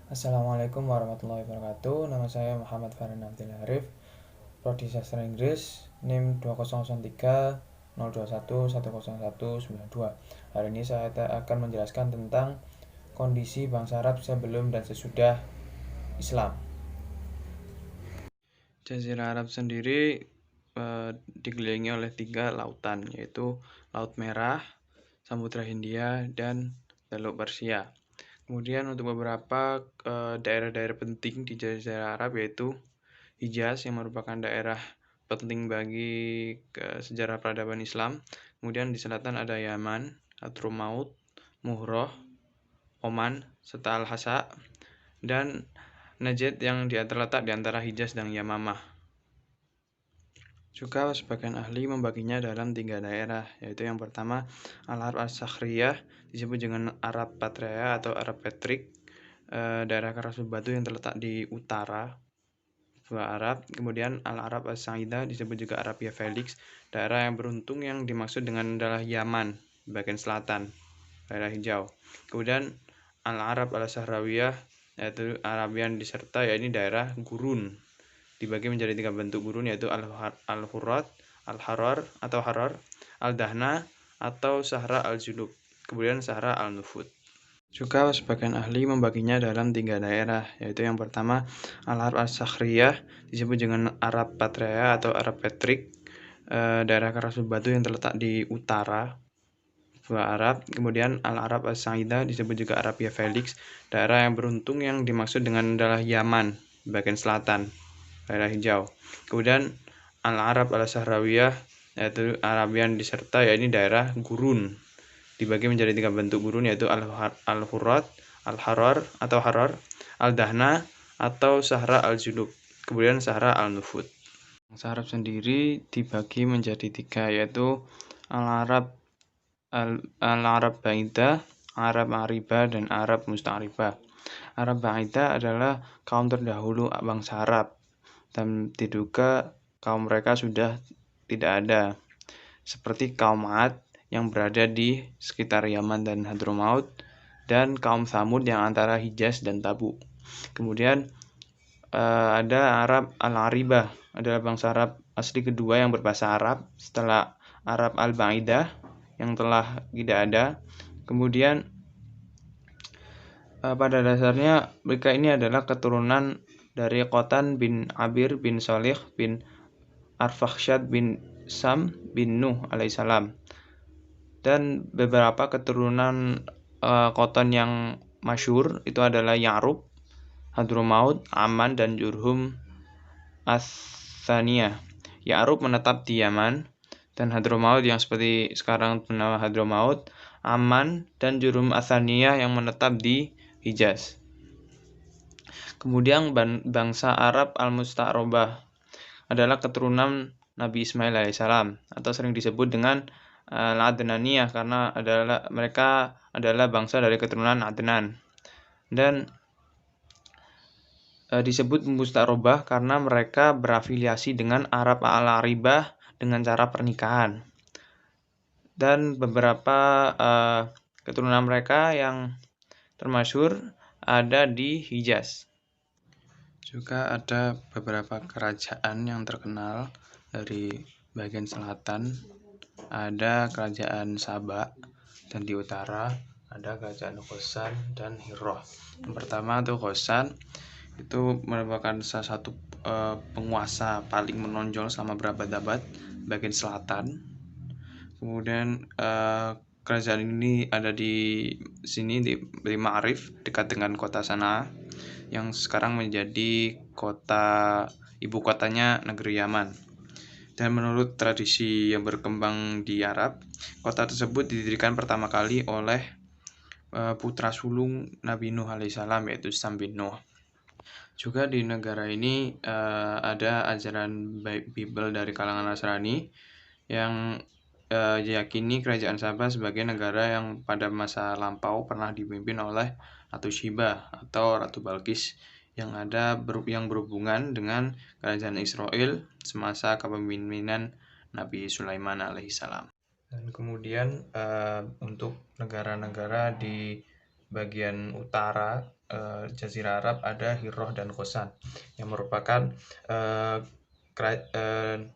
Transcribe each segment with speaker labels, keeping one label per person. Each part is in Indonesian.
Speaker 1: Assalamualaikum warahmatullahi wabarakatuh. Nama saya Muhammad Farhan Abdul Arif, Prodi Sastra Inggris, NIM 2003 021 10192. Hari ini saya akan menjelaskan tentang kondisi bangsa Arab sebelum dan sesudah Islam. Jazirah Arab sendiri dikelilingi oleh 3 lautan, yaitu Laut Merah, Samudra Hindia, dan Teluk Persia. Kemudian untuk beberapa daerah-daerah penting di Jazirah Arab yaitu Hijaz yang merupakan daerah penting bagi sejarah peradaban Islam. Kemudian di selatan ada Yaman, Hadramaut, Muhroh, Oman, serta Al-Hasa, dan Najd yang terletak di antara Hijaz dan Yamamah. Juga sebagian ahli membaginya dalam 3 daerah, yaitu yang pertama Al-Arab As-Sakhriyah, disebut dengan Arab Patria atau Arab Petrik, daerah kerasul batu yang terletak di utara Arab. Kemudian Al-Arab As-Saidah, disebut juga Arabia Felix, daerah yang beruntung yang dimaksud dengan adalah Yaman, bagian selatan, daerah hijau. Kemudian Al-Arab Al-Sahrawiyah, yaitu Arabian diserta, yaitu daerah gurun. Dibagi menjadi 3 bentuk gurun, yaitu Al-Hurat, Al-Harar atau Harar, Al-Dahna atau Sahra Al-Junub, kemudian Sahra Al-Nufud. Juga sebagian ahli membaginya dalam 3 daerah, yaitu yang pertama Al-Arab As-Sakhriyah, disebut dengan Arab Patria atau Arab Petrik, daerah kerasul batu yang terletak di utara Arab. Kemudian Al-Arab As-Saidah, disebut juga Arabia Felix, daerah yang beruntung yang dimaksud dengan adalah Yaman, bagian selatan, daerah hijau. Kemudian Al-Arab Al-Sahrawiyah, yaitu Arabian diserta, yaitu daerah gurun. Dibagi menjadi 3 bentuk gurun, yaitu Al-Hurat, Al-Harar atau Harar, Al-Dahna atau Sahra Al-Junub, kemudian Sahra Al-Nufud. Bangsa Arab sendiri dibagi menjadi 3, yaitu Al-Arab Baidah, Arab Aribah, dan Arab Musta'ribah. Arab Baidah adalah kaum terdahulu bangsa Arab, dan diduga kaum mereka sudah tidak ada, seperti kaum Ad yang berada di sekitar Yaman dan Hadramaut, dan kaum Tsamud yang antara Hijaz dan Tabuk. Kemudian ada Arab Al-Aribah, adalah bangsa Arab asli kedua yang berbahasa Arab setelah Arab Al-Baidah yang telah tidak ada. Kemudian pada dasarnya mereka ini adalah keturunan dari Qotan bin Abir bin Salih bin Arfakhshad bin Sam bin Nuh alaihissalam, dan beberapa keturunan Qotan yang masyhur itu adalah Ya'rub, Hadramaut, Aman, dan Jurhum Ats-Tsaniyah. Ya'rub menetap di Yaman, dan Hadramaut yang seperti sekarang bernama Hadramaut, Aman, dan Jurhum Ats-Tsaniyah yang menetap di Hijaz. Kemudian bangsa Arab Al-Musta'rabah adalah keturunan Nabi Ismail alaihissalam, atau sering disebut dengan Al-Adnaniyah karena mereka adalah bangsa dari keturunan Adnan, dan disebut Musta'rabah karena mereka berafiliasi dengan Arab Al-Aribah dengan cara pernikahan, dan beberapa keturunan mereka yang termasyhur ada di Hijaz. Juga ada beberapa kerajaan yang terkenal dari bagian selatan. Ada kerajaan Saba, dan di utara ada kerajaan Khosan dan Hirrah. Yang pertama itu Khosan, itu merupakan salah satu penguasa paling menonjol selama berabad-abad bagian selatan. Kemudian kerajaan ini ada di sini di Ma'rif, dekat dengan kota Sanaa, yang sekarang menjadi ibu kotanya negeri Yaman. Dan menurut tradisi yang berkembang di Arab, kota tersebut didirikan pertama kali oleh putra sulung Nabi Nuh alaihissalam, yaitu Sam bin Nuh. Juga di negara ini ada ajaran Bible dari kalangan Nasrani yang diyakini kerajaan Sabah sebagai negara yang pada masa lampau pernah dipimpin oleh Ratu Sheba atau Ratu Balkis, yang berhubungan dengan kerajaan Israel semasa kepemimpinan Nabi Sulaiman alaihissalam. Dan kemudian untuk negara-negara di bagian utara Jazirah Arab ada Hirrah dan Khosan yang merupakan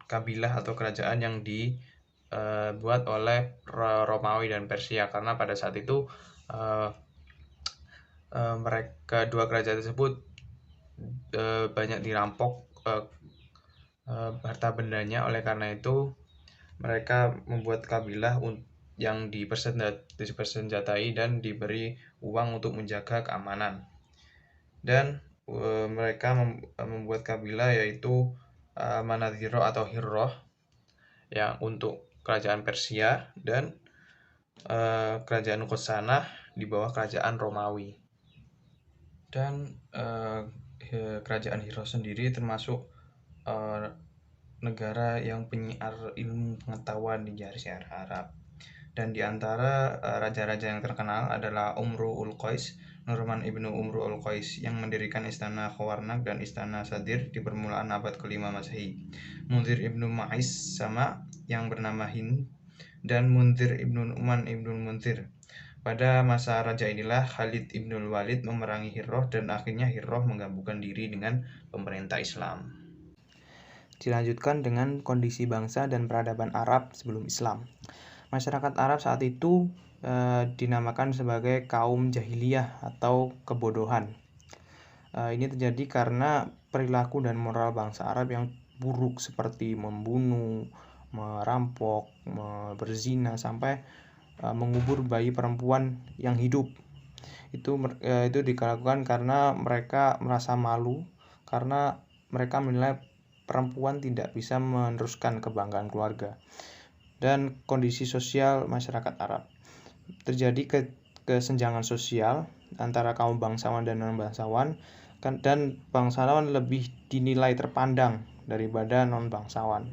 Speaker 1: kabilah atau kerajaan yang dibuat oleh Romawi dan Persia, karena pada saat itu mereka dua kerajaan tersebut banyak dirampok harta bendanya. Oleh karena itu mereka membuat kabilah yang dipersenjatai dan diberi uang untuk menjaga keamanan. Dan mereka membuat kabilah yaitu Manadhiro atau Hirroh yang untuk kerajaan Persia, dan kerajaan Khosanah di bawah kerajaan Romawi. Dan kerajaan Hirroh sendiri termasuk negara yang penyiar ilmu pengetahuan di Jazirah Arab. Dan di antara raja-raja yang terkenal adalah Umru ul-Qais, Nu'man ibnu Umru ul-Qais, yang mendirikan istana Khawarnak dan istana Sadir di permulaan abad ke-5 Masehi. Munzir ibnu Ma'is sama yang bernama Hind, dan Munzir ibnu Nu'man ibnu Munzir. Pada masa raja inilah Khalid ibnul Walid memerangi Hirroh, dan akhirnya Hirroh menggabungkan diri dengan pemerintah Islam. Dilanjutkan dengan kondisi bangsa dan peradaban Arab sebelum Islam. Masyarakat Arab saat itu dinamakan sebagai kaum jahiliyah atau kebodohan. Ini terjadi karena perilaku dan moral bangsa Arab yang buruk, seperti membunuh, merampok, berzina, sampai mengubur bayi perempuan yang hidup. Itu dilakukan karena mereka merasa malu, karena mereka menilai perempuan tidak bisa meneruskan kebanggaan keluarga. Dan kondisi sosial masyarakat Arab, terjadi kesenjangan sosial antara kaum bangsawan dan non-bangsawan, dan bangsawan lebih dinilai terpandang daripada non-bangsawan.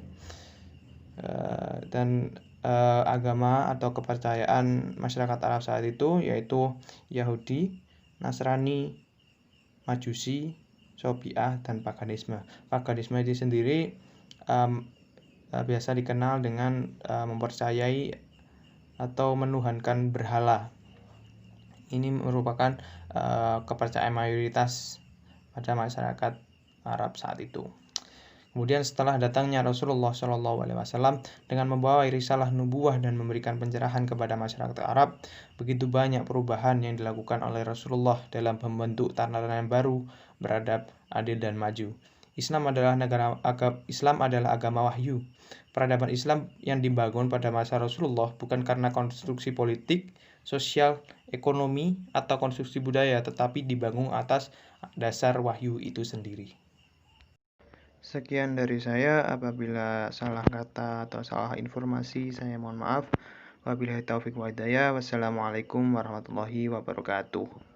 Speaker 1: Dan agama atau kepercayaan masyarakat Arab saat itu yaitu Yahudi, Nasrani, Majusi, Syafi'ah, dan paganisme. Paganisme itu sendiri biasa dikenal dengan mempercayai atau menuhankan berhala. Ini merupakan kepercayaan mayoritas pada masyarakat Arab saat itu. Kemudian setelah datangnya Rasulullah SAW dengan membawa risalah nubuwah dan memberikan pencerahan kepada masyarakat Arab, begitu banyak perubahan yang dilakukan oleh Rasulullah dalam membentuk tatanan baru, beradab, adil, dan maju. Islam adalah agama wahyu. Peradaban Islam yang dibangun pada masa Rasulullah bukan karena konstruksi politik, sosial, ekonomi, atau konstruksi budaya, tetapi dibangun atas dasar wahyu itu sendiri. Sekian dari saya. Apabila salah kata atau salah informasi, saya mohon maaf. Wabillahi taufiq wa hidayah. Wassalamualaikum warahmatullahi wabarakatuh.